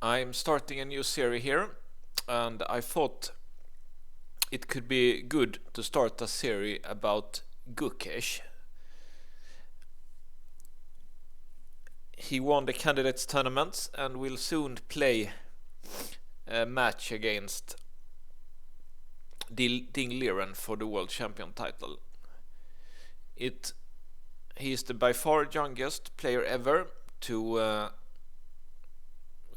I'm starting a new series here, and I thought it could be good to start a series about Gukesh. He won the candidates tournaments and will soon play a match against Liren for the world champion title. He is the by far youngest player ever to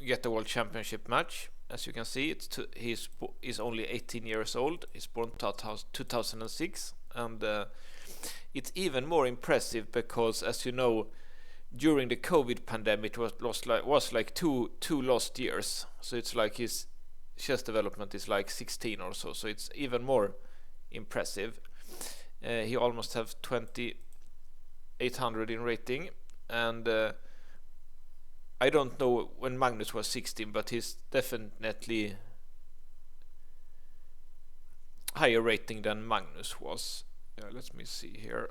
get the world championship match. As you can see, he's only 18 years old. He's born 2006, and it's even more impressive because, as you know, during the COVID pandemic, it was like two lost years. So it's like his chess development is like 16 or so. So it's even more impressive. He almost have 2800 in rating, and I don't know when Magnus was 16, but he's definitely higher rating than Magnus was. Let me see here.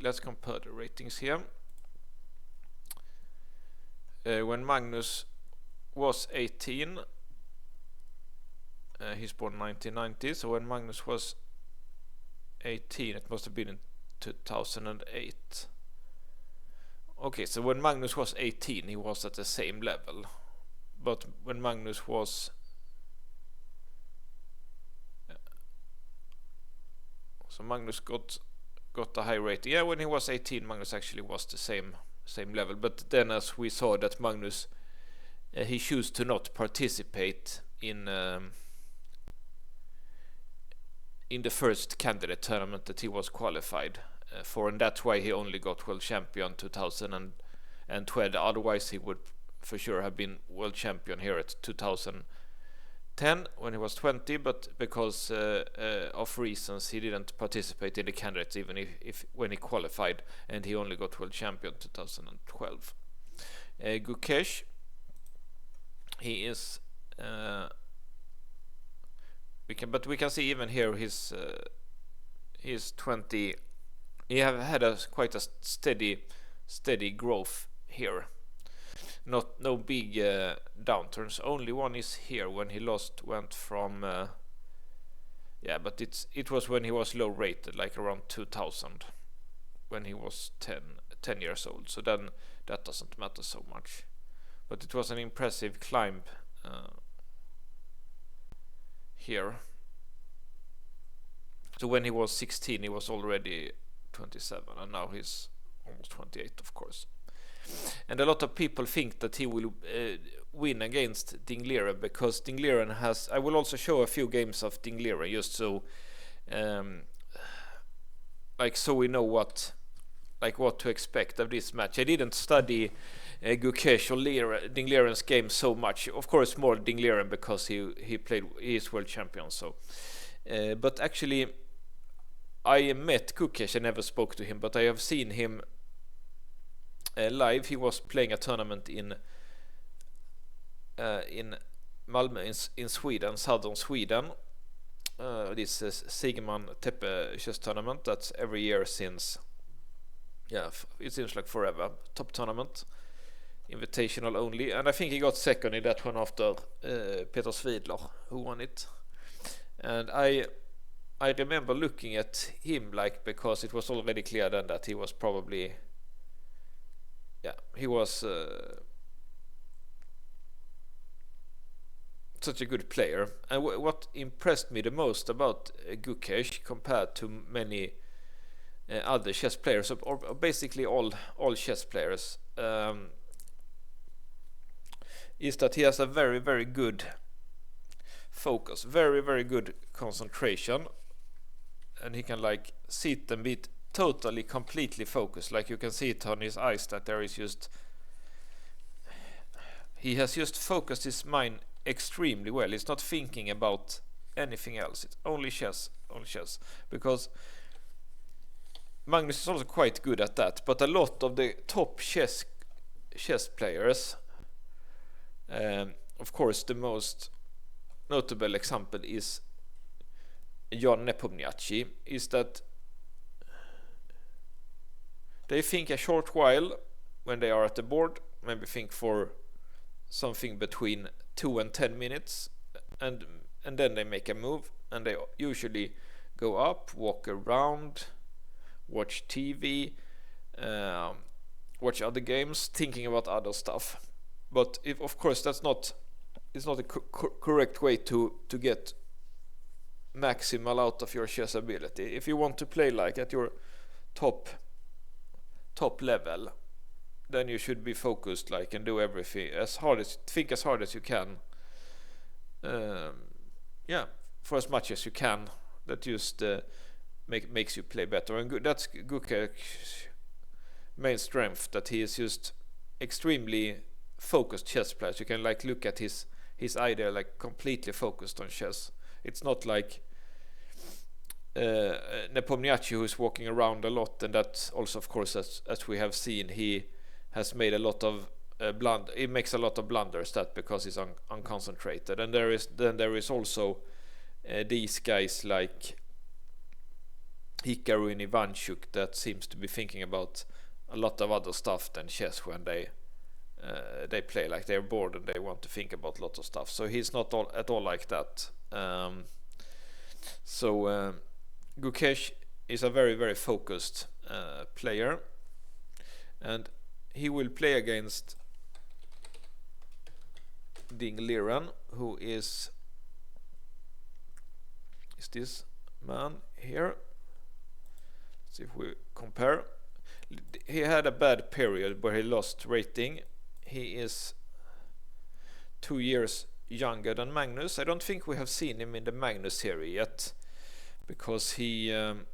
Let's compare the ratings here. When Magnus was 18, he's born 1990, so when Magnus was 18, it must have been in 2008. Okay, so when Magnus was 18, he was at the same level. But when Magnus was so Magnus got a high rating. Yeah, when he was 18, Magnus actually was the same level. But then, as we saw, that Magnus he chose to not participate in the first candidate tournament that he was qualified for, and that's why he only got world champion 2012. Otherwise, he would for sure have been world champion here at 2010 when he was 20, but because of reasons he didn't participate in the candidates even if when he qualified, and he only got world champion 2012. Gukesh, he is we can see even here he's 20. He have had quite a steady growth here. No big downturns. Only one is here when he went from but it was when he was low rated, like around 2000, when he was 10 years old. So then that doesn't matter so much. But it was an impressive climb here. So when he was 16, he was already 27, and now he's almost 28, of course. And a lot of people think that he will win against Liren, because Liren has... I will also show a few games of Liren, just so so we know what to expect of this match. I didn't study Gukesh or Liren's game so much. Of course, more Liren because he is world champion. So, but actually, I met Gukesh. I never spoke to him, but I have seen him live. He was playing a tournament in Malmö in Sweden, southern Sweden. This is Sigman Tepe chess tournament. That's every year since it seems like forever. Top tournament, invitational only, and I think he got second in that one after Peter Svidler, who won it. And I remember looking at him because it was already clear then that he was probably he was such a good player. And what impressed me the most about Gukesh compared to many other chess players, or basically all chess players, is that he has a very, very good focus, very, very good concentration, and he can sit and be totally, completely focused. Like you can see it on his eyes that there is he has just focused his mind extremely well. He's not thinking about anything else. It's only chess, because Magnus is also quite good at that, but a lot of the top chess players, of course the most notable example is Jan Nepomniachtchi, is that They think a short while when they are at the board, maybe think for something between 2 and 10 minutes, and then they make a move, and they usually go up, walk around, watch TV, watch other games, thinking about other stuff. But if, of course, it's not a correct way to get maximal out of your chess ability. If you want to play like at your top level, then you should be focused, like, and do everything think as hard as you can. For as much as you can. That just makes you play better. And that's Gukesh's main strength, that he is just extremely focused chess player. You can like look at his idea, like completely focused on chess. It's not like Nepomniachtchi, who's walking around a lot, and that also, of course, as we have seen, he has made a lot of he makes a lot of blunders, that because he's unconcentrated. And there is also these guys like Hikaru and Ivanchuk that seems to be thinking about a lot of other stuff than chess when they play. Like, they're bored and they want to think about a lot of stuff. So he's not at all like that. Gukesh is a very, very focused player, and he will play against Liren, who is this man here. Let's see if we compare. He had a bad period where he lost rating. He is 2 years younger than Magnus. I don't think we have seen him in the Magnus series yet, because he in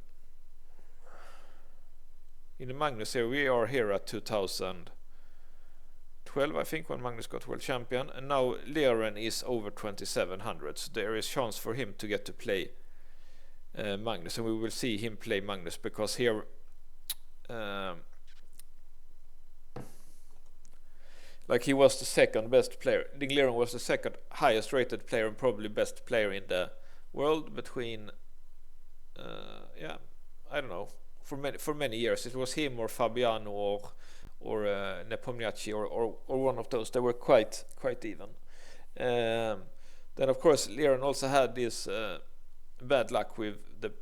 the Magnus series we are here at 2012, I think, when Magnus got world champion, and now Liren is over 2700, so there is chance for him to get to play Magnus, and we will see him play Magnus, because here like, he was the second best player. Liren was the second highest rated player and probably best player in the world between I don't know, for many years. It was him or Fabiano or Nepomniachtchi or one of those. They were quite even. Then, of course, Liren also had this bad luck with the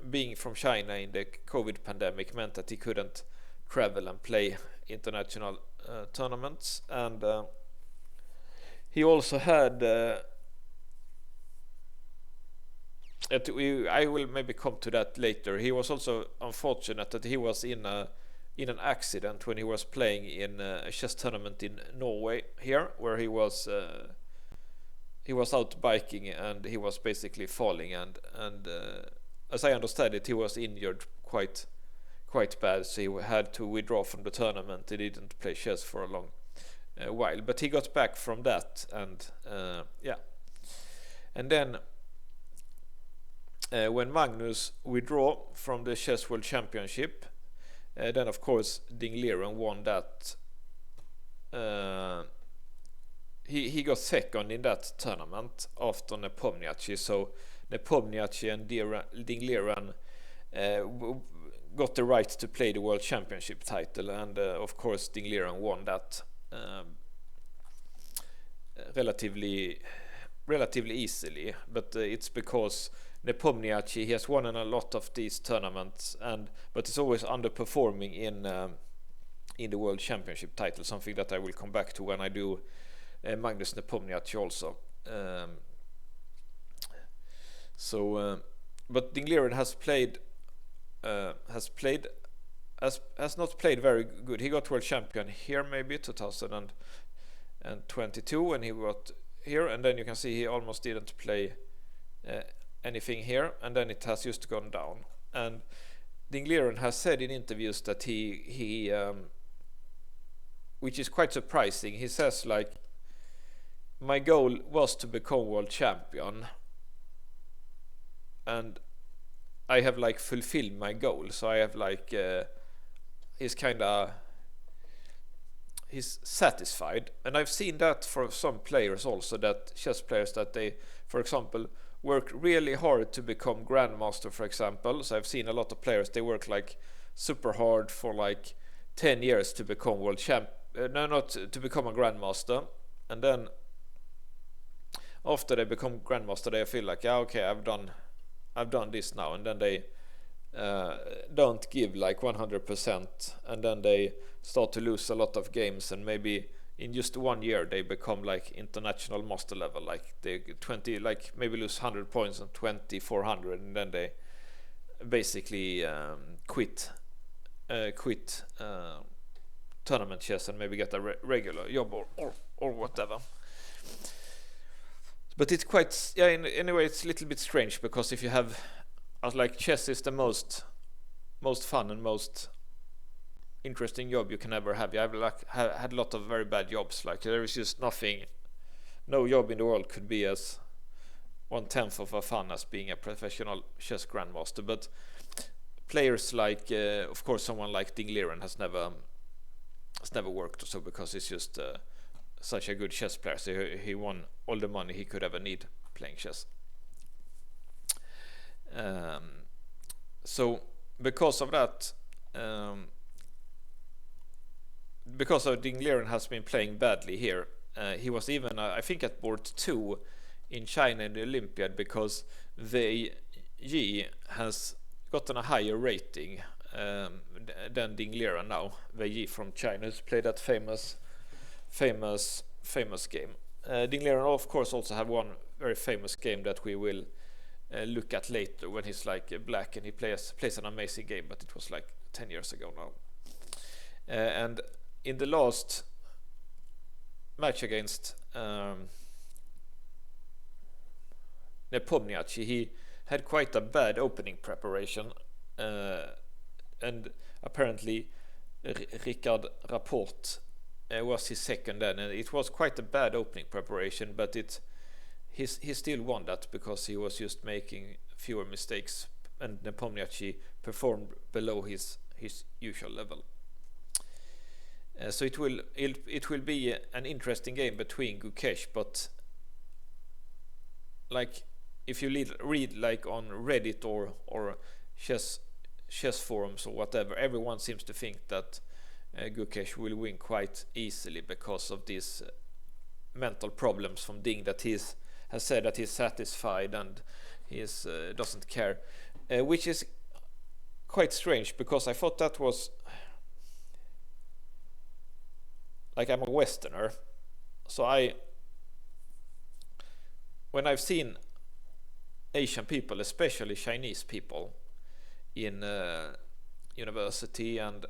being from China in the COVID pandemic, meant that he couldn't travel and play international tournaments, and he also had I will maybe come to that later. He was also unfortunate that he was in an accident when he was playing in a chess tournament in Norway here, where he was out biking and he was basically falling, and as I understand it, he was injured quite bad, so he had to withdraw from the tournament. He didn't play chess for a long while, but he got back from that, and and then when Magnus withdrew from the Chess World Championship, then of course Liren won that. He got second in that tournament after Nepomniachtchi, so Nepomniachtchi and Liren got the right to play the World Championship title, and of course Liren won that relatively easily, but it's because Nepomniachtchi, he has won in a lot of these tournaments, but it's always underperforming in the World Championship title, something that I will come back to when I do Magnus Nepomniachtchi also. But Liren has not played very good. He got world champion here maybe 2022 when he got here, and then you can see he almost didn't play anything here, and then it has just gone down. And Liren has said in interviews that he which is quite surprising, he says, like, my goal was to become world champion, and I have like fulfilled my goal. So I have like he's satisfied, and I've seen that for some players also, that chess players, that they, for example, work really hard to become Grandmaster, for example. So I've seen a lot of players, they work like super hard for like 10 years to become world champ. No, not to become a grandmaster, and then after they become grandmaster, they feel like, yeah, okay, I've done this now, and then they don't give like 100%, and then they start to lose a lot of games, and maybe in just 1 year they become like international master level, like they 20, like maybe lose 100 points and 400, and then they basically quit tournament chess and maybe get a regular job or whatever. But it's quite, yeah, in a way it's a little bit strange, because if you have, like, chess is the most fun and most interesting job you can ever have. I've like had a lot of very bad jobs. Like, there is just nothing, no job in the world could be as 1/10 of a fun as being a professional chess grandmaster. But players like, of course, someone like Liren has never worked or so, because he's just such a good chess player. So he won all the money he could ever need playing chess. So because of that, because of Liren has been playing badly here, he was even I think at board 2 in China in the Olympiad, because Yi has gotten a higher rating than Liren now. Yi from China has played that famous game. Liren of course also had one very famous game that we will look at later, when he's like black and he plays an amazing game, but it was like 10 years ago now. And in the last match against Nepomniachtchi, he had quite a bad opening preparation, and apparently Richard Rapport was his second then, and it was quite a bad opening preparation, but he still won that because he was just making fewer mistakes, and Nepomniachtchi performed below his usual level. So it will be an interesting game between Gukesh, but like, if you read like on Reddit or chess forums or whatever, everyone seems to think that Gukesh will win quite easily because of these mental problems from Ding, that has said that he's satisfied and he doesn't care, which is quite strange, because I thought that was, like, I'm a Westerner, so when I've seen Asian people, especially Chinese people, in university, and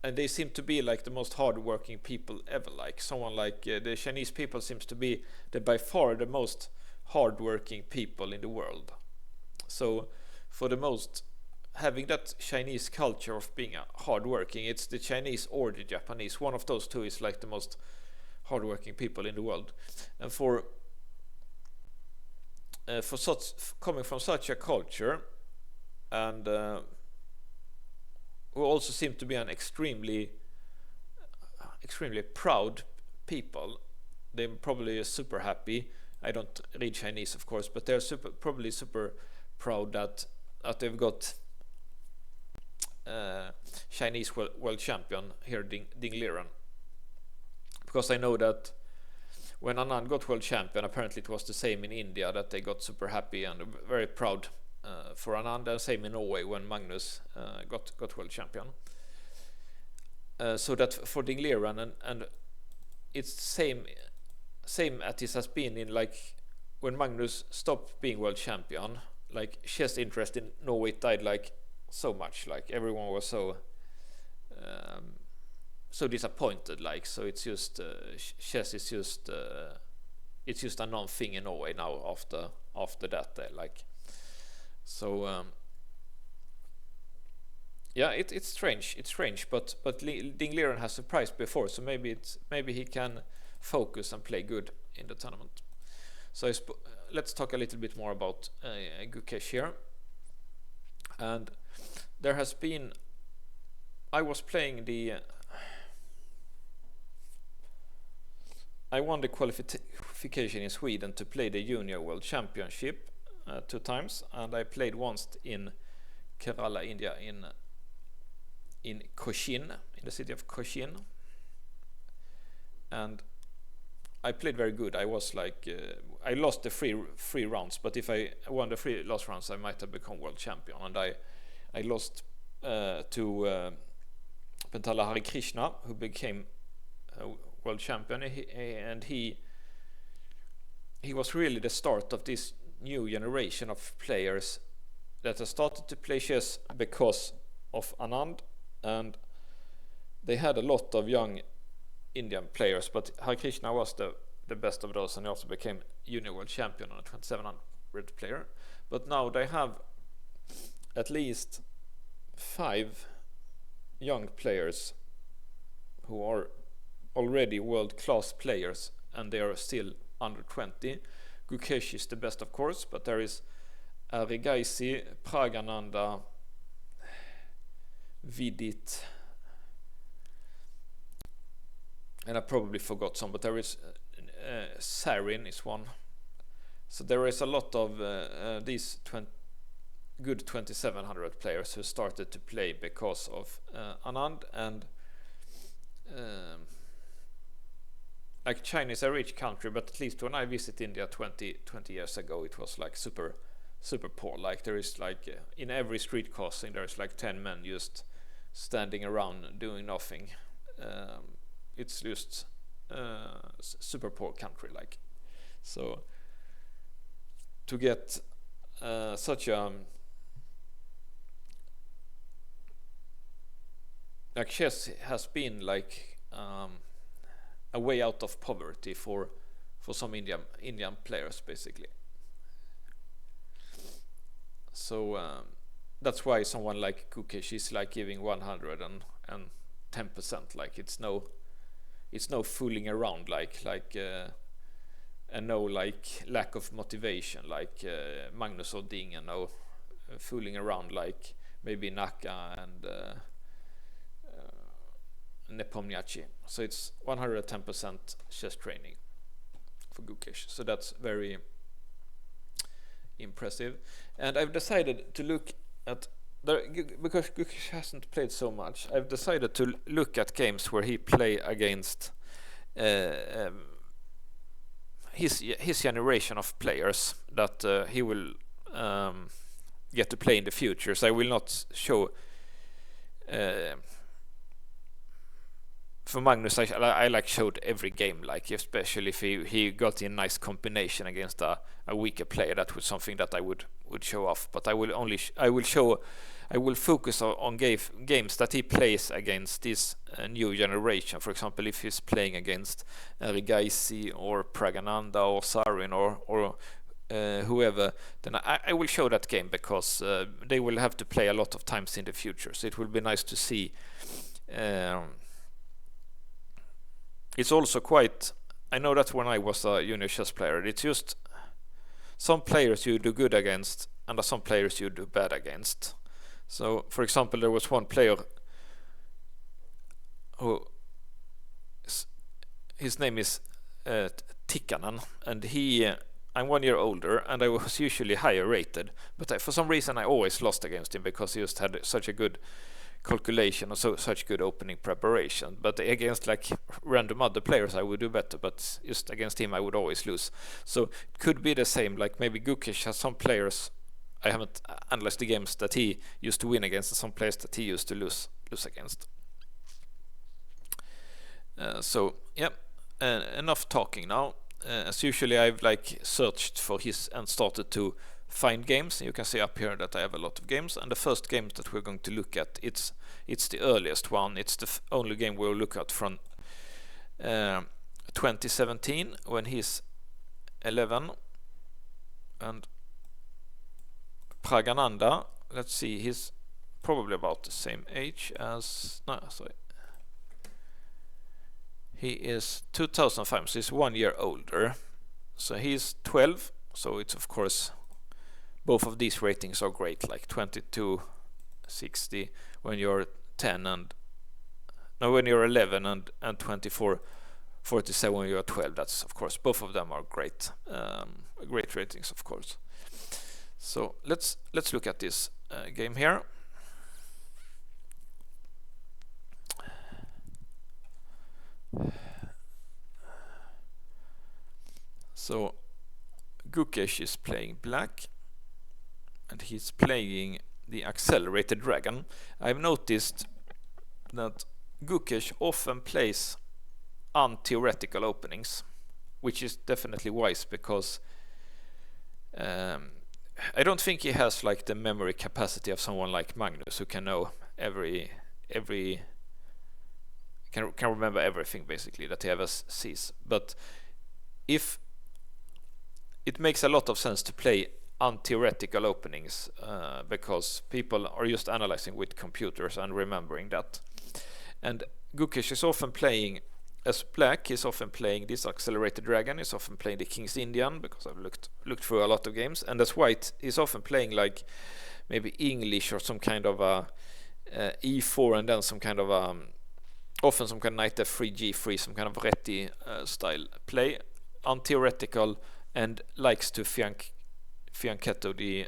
they seem to be like the most hardworking people ever. Like, someone like the Chinese people seems to be by far the most hardworking people in the world. So for the most, having that Chinese culture of being hardworking, it's the Chinese or the Japanese. One of those two is like the most hardworking people in the world. And for such, coming from such a culture, and who also seem to be an extremely proud people. They're probably super happy. I don't read Chinese, of course, but they're probably super proud that they've got Chinese world champion here, Ding Liren. Because I know that when Anand got world champion, apparently it was the same in India, that they got super happy and very proud for Anand, and same in Norway when Magnus got world champion. So that for Ding Liren, and it's same as this has been in, like, when Magnus stopped being world champion, like, chess interest in Norway died like so much. Like, everyone was so disappointed. Like, so it's just chess is just it's just a non-thing in Norway now after that. Like, so yeah, it's strange. It's strange, but Ding Liren has surprised before, so maybe he can focus and play good in the tournament. So let's talk a little bit more about Gukesh here. And there has been, I was playing I won the qualification in Sweden to play the Junior World Championship 2 times, and I played once in Kerala, India, in Cochin, in the city of Cochin, and I played very good. I was like I lost the three rounds, but if I won the 3 last rounds, I might have become world champion. And I lost to Pentala Hari Krishna, who became world champion, and he was really the start of this new generation of players that have started to play chess because of Anand, and they had a lot of young Indian players, but Hari Krishna was the best of those, and he also became junior world champion on a 2700 player. But now they have at least 5 young players who are already world-class players, and they are still under 20. Gukesh is the best, of course, but there is Arigaisi, Praggnanandhaa, Vidit, and I probably forgot some, but there is Sarin is one. So there is a lot of these good 2700 players who started to play because of Anand, and like China is a rich country, but at least when I visited India 20 years ago, it was like super poor. Like there is like in every street crossing there is like 10 men just standing around doing nothing. It's just super poor country, like. So to get such a like chess has been like a way out of poverty for some Indian players, basically. So that's why someone like Gukesh is like giving 110%. Like it's no fooling around, like and no like lack of motivation, like Magnus or Ding, and no fooling around like maybe Naka and Nepomniachtchi. So it's 110% chess training for Gukesh. So that's very impressive. And I've decided to look at because Gukesh hasn't played so much. I've decided to look at games where he play against his generation of players that he will get to play in the future. So I will not show. For Magnus, I like showed every game, like especially if he got in nice combination against a weaker player. That was something that I would show off. But I will focus on games that he plays against this new generation. For example, if he's playing against Arigaisi or Praggnanandhaa or Sarin or whoever, then I will show that game because they will have to play a lot of times in the future. So it will be nice to see. It's also quite. I know that when I was a junior chess player, it's just some players you do good against and some players you do bad against. So, for example, there was one player who his name is Tikkanen, and I'm 1 year older, and I was usually higher rated, but for some reason I always lost against him because he just had such a good calculation and such good opening preparation. But against like random other players I would do better, but just against him I would always lose. So it could be the same, like maybe Gukesh has some players I haven't analyzed the games that he used to win against and some players that he used to lose against. So yeah, enough talking now. As usually I've like searched for his and started to find games. You can see up here that I have a lot of games, and the first game that we're going to look at, it's the earliest one. It's the only game we'll look at from 2017 when he's 11. And Praggnanandhaa, let's see, he's probably about the same age as he is 2005, so he's 1 year older. So he's 12, so it's of course both of these ratings are great, like 2260 when you're 10 and when you're 11 and 2447 when you're 12. That's of course both of them are great ratings, of course. So let's look at this. game here. So Gukesh is playing black, and he's playing the accelerated dragon. I've noticed that Gukesh often plays untheoretical openings, which is definitely wise because I don't think he has like the memory capacity of someone like Magnus, who can know every can remember everything basically that he ever sees. But if it makes a lot of sense to play untheoretical openings because people are just analyzing with computers and remembering that. And Gukesh is often playing as black. He's often playing this accelerated dragon. He's often playing the King's Indian, because I've looked through a lot of games. And as white, he's often playing like maybe English or some kind of a e4 and then some kind of often some kind of knight f3 g3, some kind of Retti style play, untheoretical, and likes to fianchetto the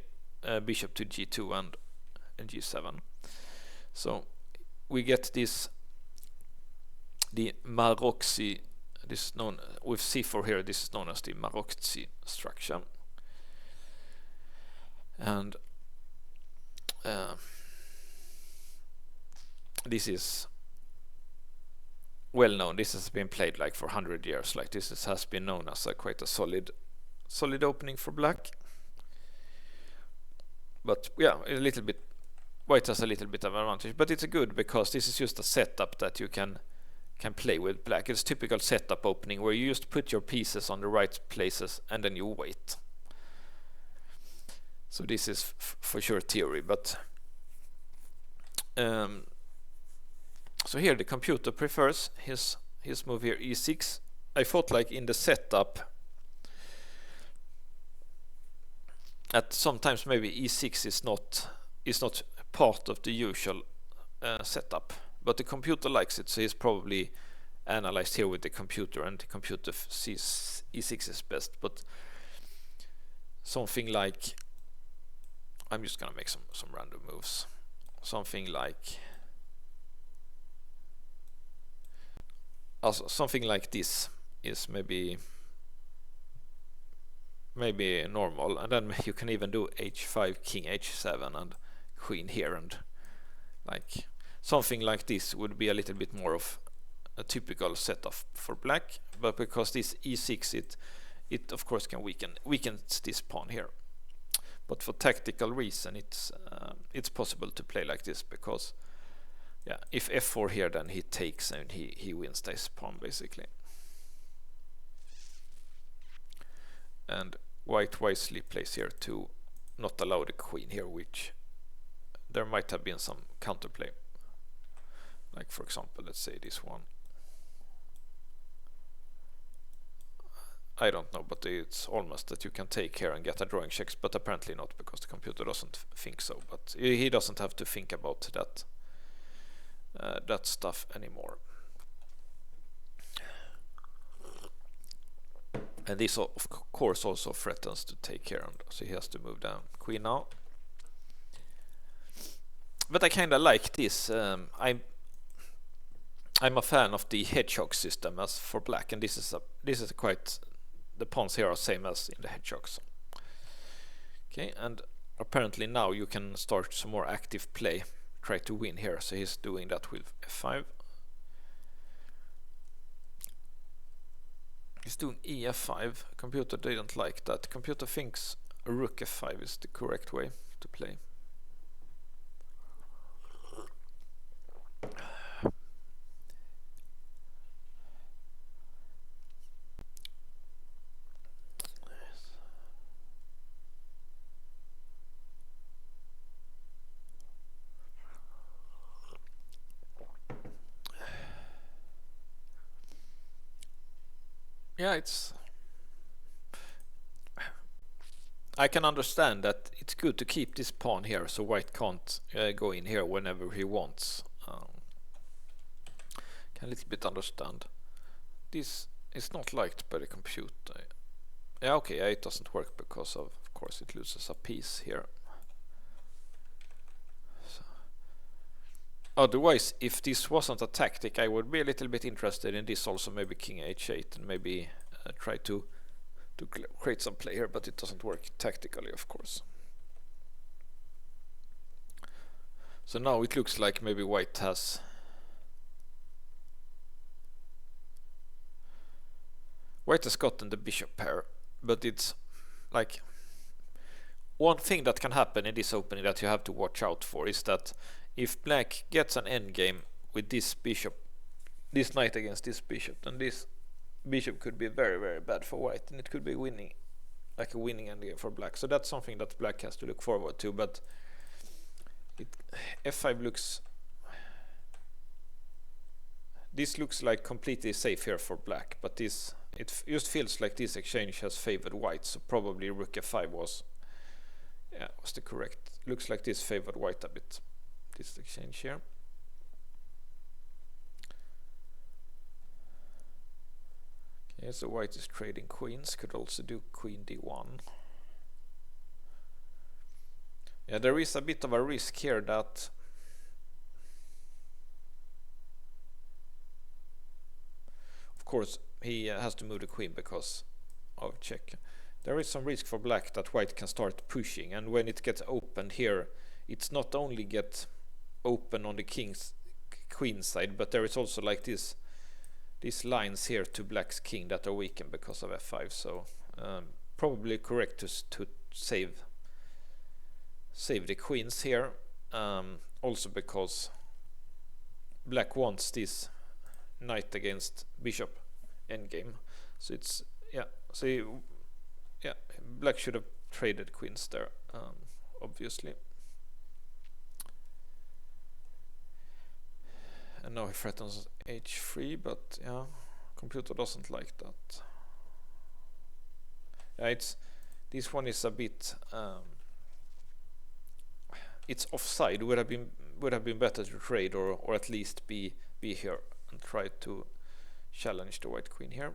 bishop to g2 and g7. So we get this, the Maroczy, this is known with c4 here, this is known as the Maroczy structure. And this is well known. This has been played like for 100 years. Like this has been known as quite a solid opening for black. But yeah, a little bit white has a little bit of advantage, but it's good because this is just a setup that you can play with black. It's typical setup opening where you just put your pieces on the right places and then you wait. So this is for sure theory, but so here the computer prefers his move here, e6. I thought like in the setup at sometimes maybe e6 is not part of the usual setup, but the computer likes it, so he's probably analyzed here with the computer, and the computer sees e6 is best. But something like, I'm just gonna make some random moves. Something like something like this is maybe normal, and then you can even do h5, king h7, and queen here, and like something like this would be a little bit more of a typical setup for black. But because this e6, it of course can weaken this pawn here. But for tactical reason, it's possible to play like this, because yeah, if f4 here, then he takes and he wins this pawn basically. And white wisely plays here to not allow the queen here, which there might have been some counterplay. Like for example, let's say this one. I don't know, but it's almost that you can take here and get a drawing checks, but apparently not, because the computer doesn't think so. But he doesn't have to think about that stuff anymore. And this of course also threatens to take here, and so he has to move down queen now. But I kind of like this. I'm a fan of the hedgehog system as for black, and this is quite, the pawns here are same as in the hedgehogs. Okay, and apparently now you can start some more active play, try to win here. So he's doing that with f5. He's doing ef5. Computer didn't like that. Computer thinks a rook f5 is the correct way to play. Yeah, I can understand that it's good to keep this pawn here, so white can't go in here whenever he wants. Can a little bit understand. This is not liked by the computer. Yeah, okay, it doesn't work because of course it loses a piece here. Otherwise, if this wasn't a tactic, I would be a little bit interested in this also, maybe king h8 and maybe try to create some play here, but it doesn't work tactically, of course. So now it looks like maybe white has gotten the bishop pair, but it's like one thing that can happen in this opening that you have to watch out for is that if black gets an endgame with this bishop, this knight against this bishop, then this bishop could be very, very bad for white, and it could be winning, like a winning endgame for black. So that's something that black has to look forward to, but f5 looks... This looks like completely safe here for black, but this, it just feels like this exchange has favored white, so probably rook f5 was the correct. Looks like this favored white a bit, this exchange here. Okay, so white is trading queens, could also do queen d1. Yeah, there is a bit of a risk here that of course he has to move the queen because of check. There is some risk for black that white can start pushing, and when it gets opened here, it's not only get open on the queen side, but there is also like these lines here to black's king that are weakened because of f5. So probably correct to save the queens here, also because black wants this knight against bishop endgame. So it's black should have traded queens there, obviously. And now he threatens h3, but yeah, computer doesn't like that. Yeah, this one is a bit it's offside. Would have been better to trade or at least be here and try to challenge the white queen here.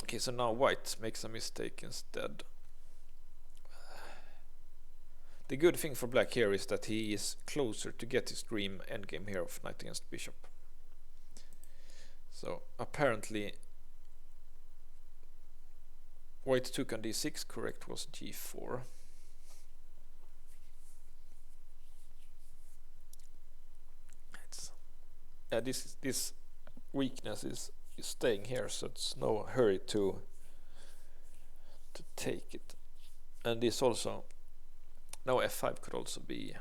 Okay, so now white makes a mistake instead. The good thing for black here is that he is closer to get his dream endgame here of knight against bishop. So apparently white took on d6, correct was g4. This weakness is staying here, so it's no hurry to take it. And this also, now f5 could also be,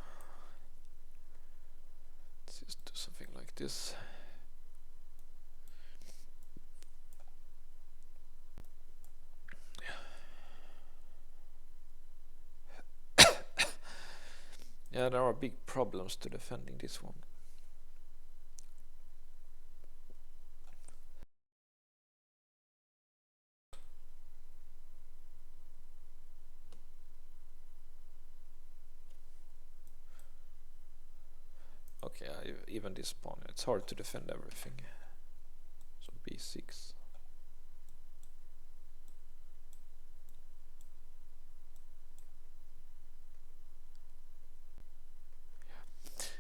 let's just do something like this. Yeah, there are big problems to defending this one. Okay, even this pawn, it's hard to defend everything. So b6.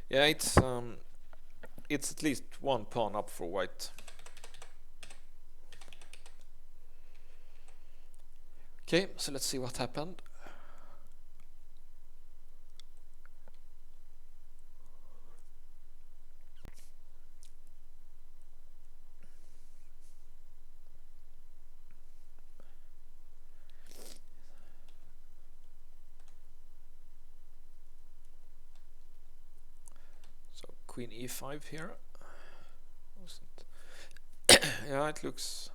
Yeah, it's at least one pawn up for white. Okay, so let's see what happened. Queen e5 here. Yeah, it looks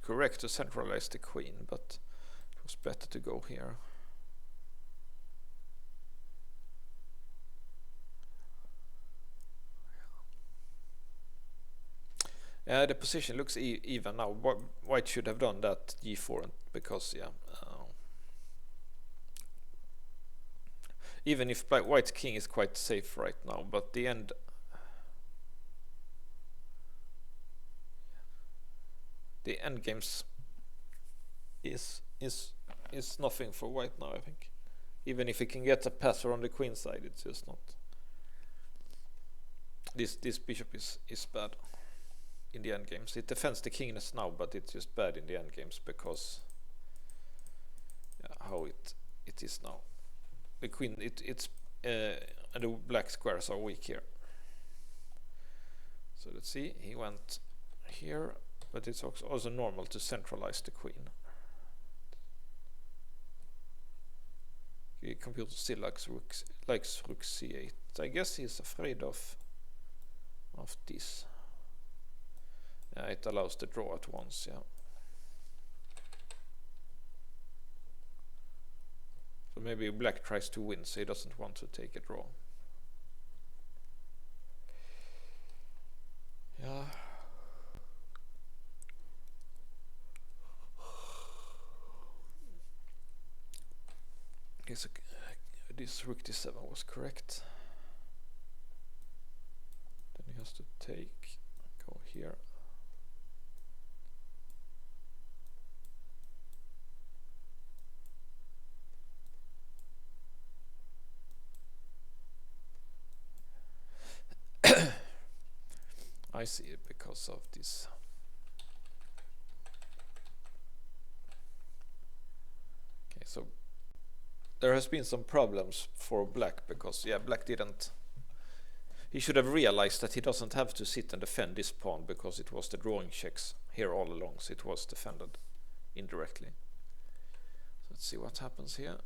correct to centralize the queen, but it was better to go here. Yeah, the position looks even now. White should have done that g4 because even if white's king is quite safe right now, but the end the endgames is nothing for white now, I think. Even if he can get a passer on the queen side, it's just not. This bishop is bad in the endgames. It defends the kingness now, but it's just bad in the endgames because how it is now. The queen, it's and the black squares are weak here. So let's see, he went here, but it's also normal to centralize the queen. The computer still likes rook c8. I guess he's afraid of this. Yeah, it allows the draw at once, yeah. So maybe black tries to win, so he doesn't want to take a draw. Yeah. Okay, so this rook d7 was correct. Then he has to go here. I see it because of this. Okay, so there has been some problems for black because black didn't. He should have realized that he doesn't have to sit and defend this pawn because it was the drawing checks here all along, so it was defended indirectly. So let's see what happens here.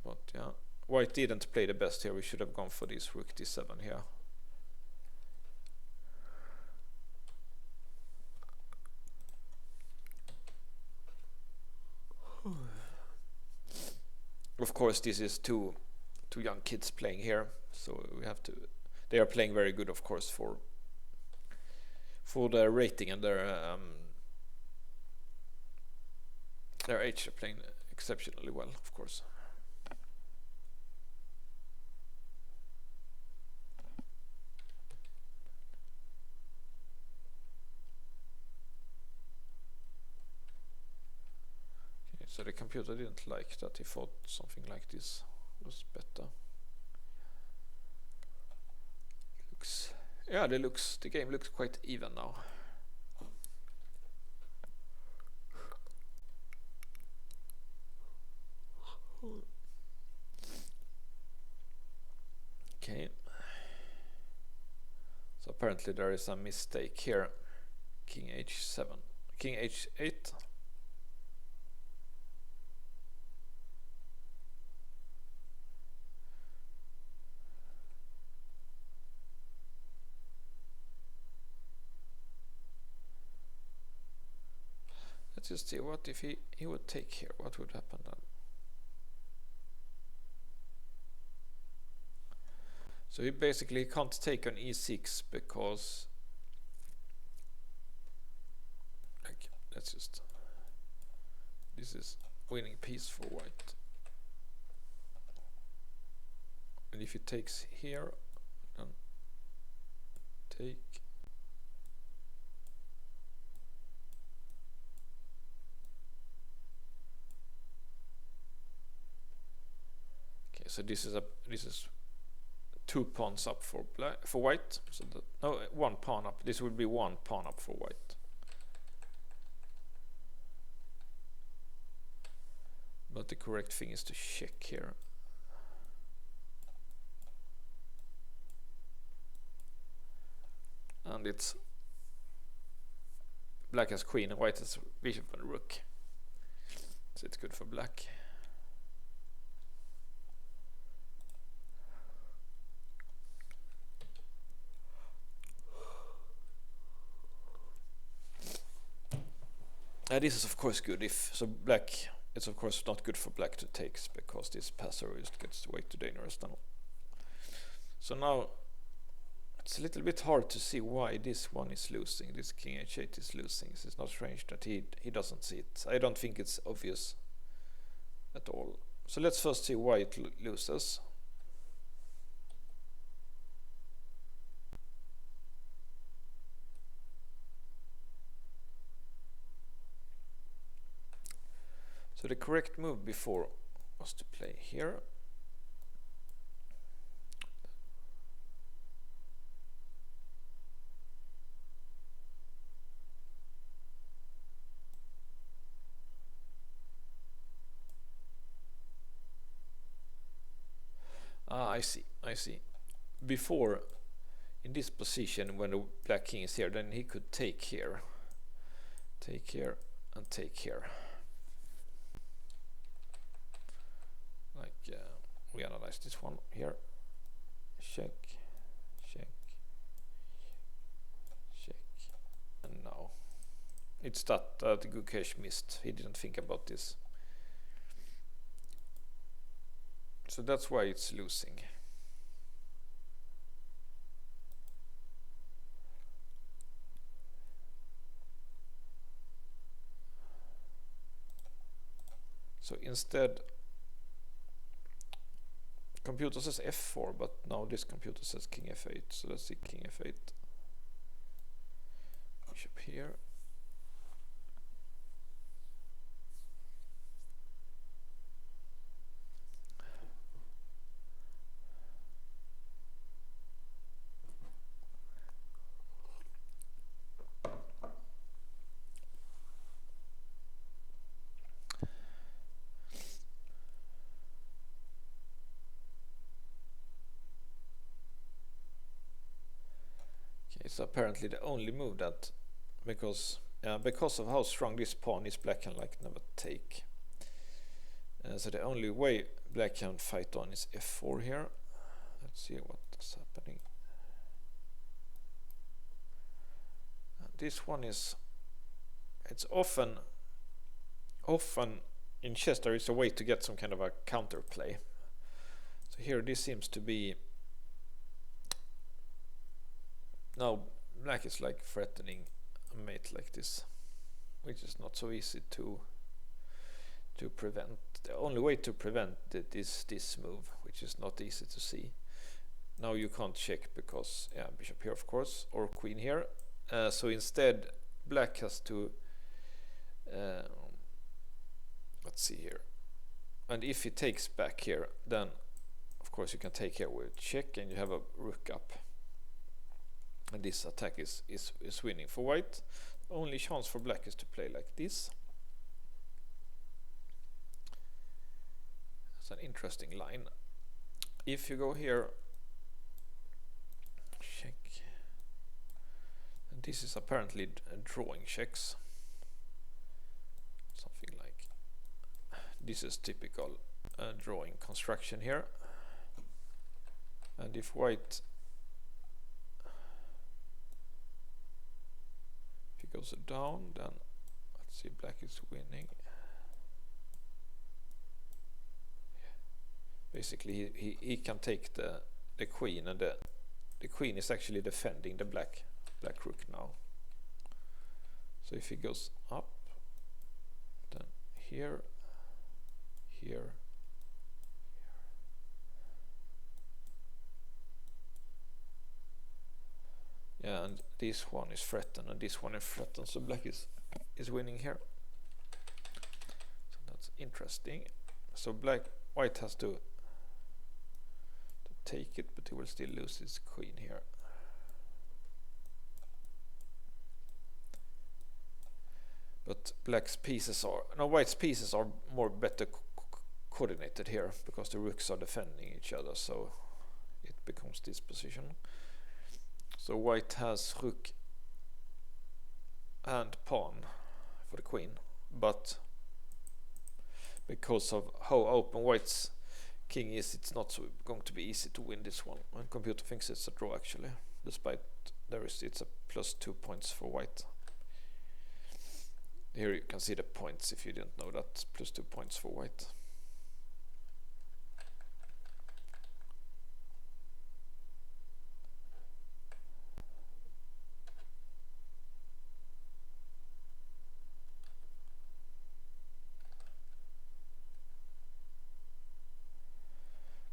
But yeah, white didn't play the best here. We should have gone for this rook d7 here. Of course, this is two young kids playing here, so we have to. They are playing very good, of course, for their rating and their age. They're playing exceptionally well, of course. So the computer didn't like that. He thought something like this was better. The game looks quite even now. Okay. So apparently there is a mistake here. King h7, king h8. Let's just see what if he would take here. What would happen then? So he basically can't take on e6 because let's just, this is winning piece for white. And if he takes here, then take. So this is 2 pawns up for white. So no, 1 pawn up. This would be 1 pawn up for white. But the correct thing is to check here. And it's black has queen and white has bishop and rook. So it's good for black. This is of course good if so black. It's of course not good for black to take because this passer just gets way too dangerous now. So now it's a little bit hard to see why this one is losing. This king h8 is losing. It's not strange that he doesn't see it. I don't think it's obvious at all. So let's first see why it loses. So the correct move before was to play here. I see. Before, in this position, when the black king is here, then he could take here, and take here. Like we analyze this one here. Check, and now it's that Gukesh missed. He didn't think about this. So that's why it's losing. So instead, computer says f4, but now this computer says king f8. So let's see king f8. Bishop here. It's apparently the only move that, because of how strong this pawn is, black can like never take. So the only way black can fight on is f4 here. Let's see what's happening. This one is, it's often in chess there is a way to get some kind of a counterplay. So here this seems to be, now black is like threatening a mate like this, which is not so easy to prevent. The only way to prevent it is this move, which is not easy to see. Now you can't check because bishop here of course, or queen here. So instead black has to let's see here, and if he takes back here, then of course you can take here with check and you have a rook up. And this attack is winning for white. The only chance for black is to play like this. It's an interesting line. If you go here, check, and this is apparently drawing checks. Something like this is typical drawing construction here. And if white goes down, then let's see, black is winning. Basically he can take the queen, and the queen is actually defending the black rook now. So if he goes up, then here, and this one is threatened and this one is threatened, so black is winning here. So that's interesting. So white has to take it, but he will still lose his queen here. But white's pieces are more better coordinated here, because the rooks are defending each other, so it becomes this position. So white has rook and pawn for the queen, but because of how open white's king is, it's not so going to be easy to win this one. And computer thinks it's a draw actually, despite it's a +2 points for white. Here you can see the points if you didn't know that, +2 points for white.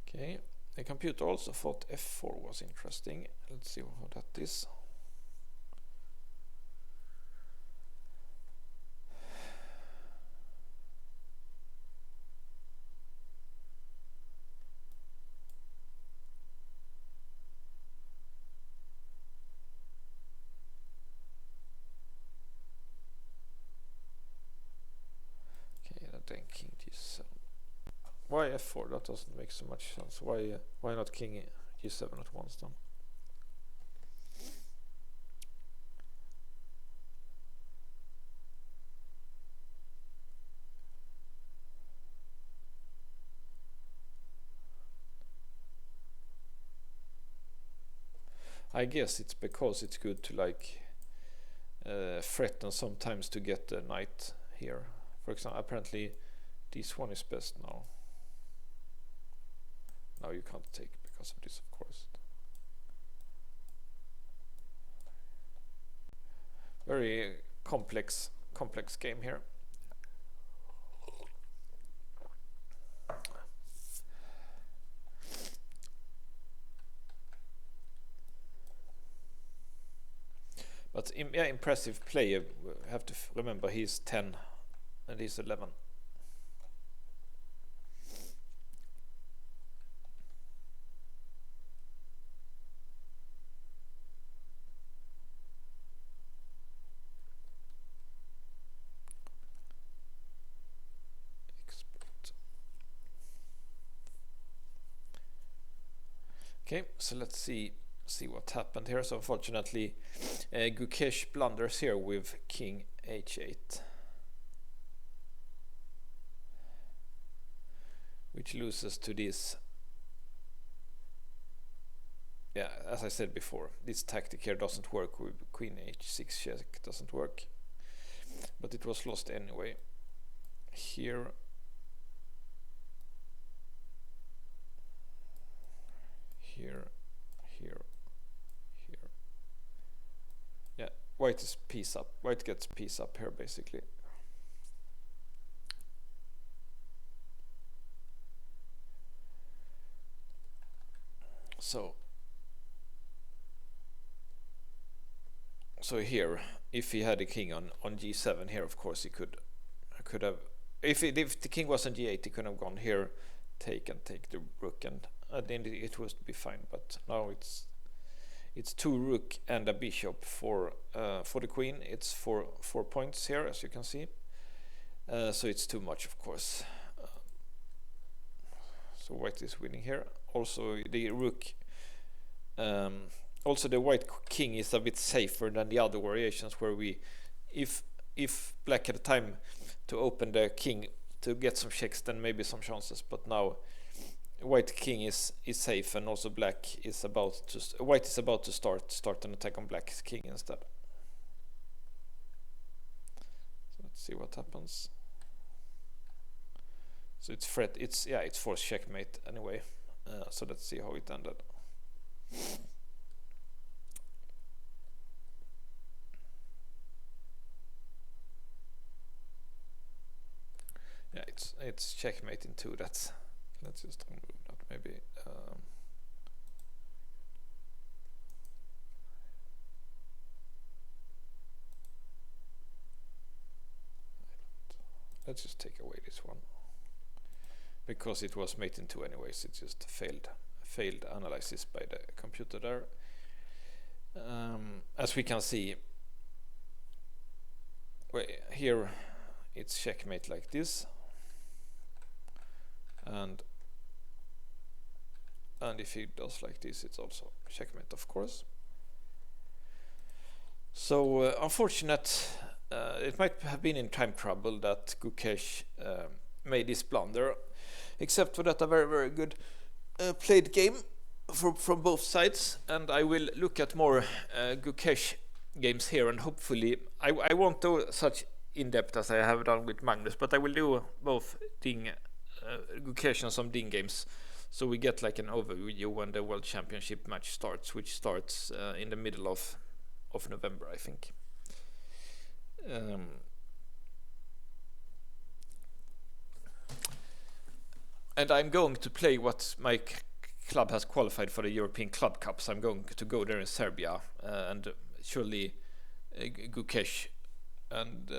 Okay, the computer also thought f4 was interesting. Let's see how that is. Why f4? That doesn't make so much sense. Why not king g7 at once then? I guess it's because it's good to like threaten sometimes to get the knight here. For example, apparently this one is best now. Now you can't take because of this, of course. Very complex game here. But yeah, impressive player. Have to remember he's 10 and he's 11. Okay, so let's see what happened here. So unfortunately, Gukesh blunders here with king h8, which loses to this. Yeah, as I said before, this tactic here doesn't work with queen h6 check, doesn't work. But it was lost anyway. Here. Here. Yeah, white is piece up. White gets piece up here basically. So here, if he had a king on g7 here, of course he could have. If the king was on g8, he could have gone here, take the rook, and at the end it was to be fine. But now it's 2 rook and a bishop for the queen. It's 4 points here, as you can see. So it's too much, of course. So white is winning here. Also the rook. Also the white king is a bit safer than the other variations where if black had time to open the king to get some checks, then maybe some chances. But now white king is safe, and also white is about to start an attack on black's king instead. So let's see what happens. So it's forced checkmate anyway. So let's see how it ended. Yeah, it's checkmate in 2. Let's just remove that maybe. Let's just take away this one because it was mate in 2 anyways. It just failed analysis by the computer there. As we can see, here it's checkmate like this, and if he does like this, it's also checkmate, of course. So unfortunate. It might have been in time trouble that Gukesh made this blunder. Except for that, a very, very good played game from both sides. And I will look at more Gukesh games here, and hopefully I won't do such in-depth as I have done with Magnus, but I will do both Gukesh and some Ding games, so we get like an overview when the World Championship match starts, which starts in the middle of November, I think. And I'm going to play what my club has qualified for the European Club Cups. I'm going to go there in Serbia, and surely Gukesh and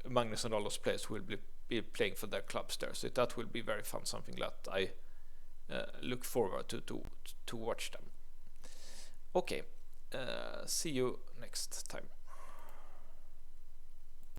Magnus and all those players will be playing for their clubs there. So that will be very fun, something that I look forward to watch them. Okay, see you next time.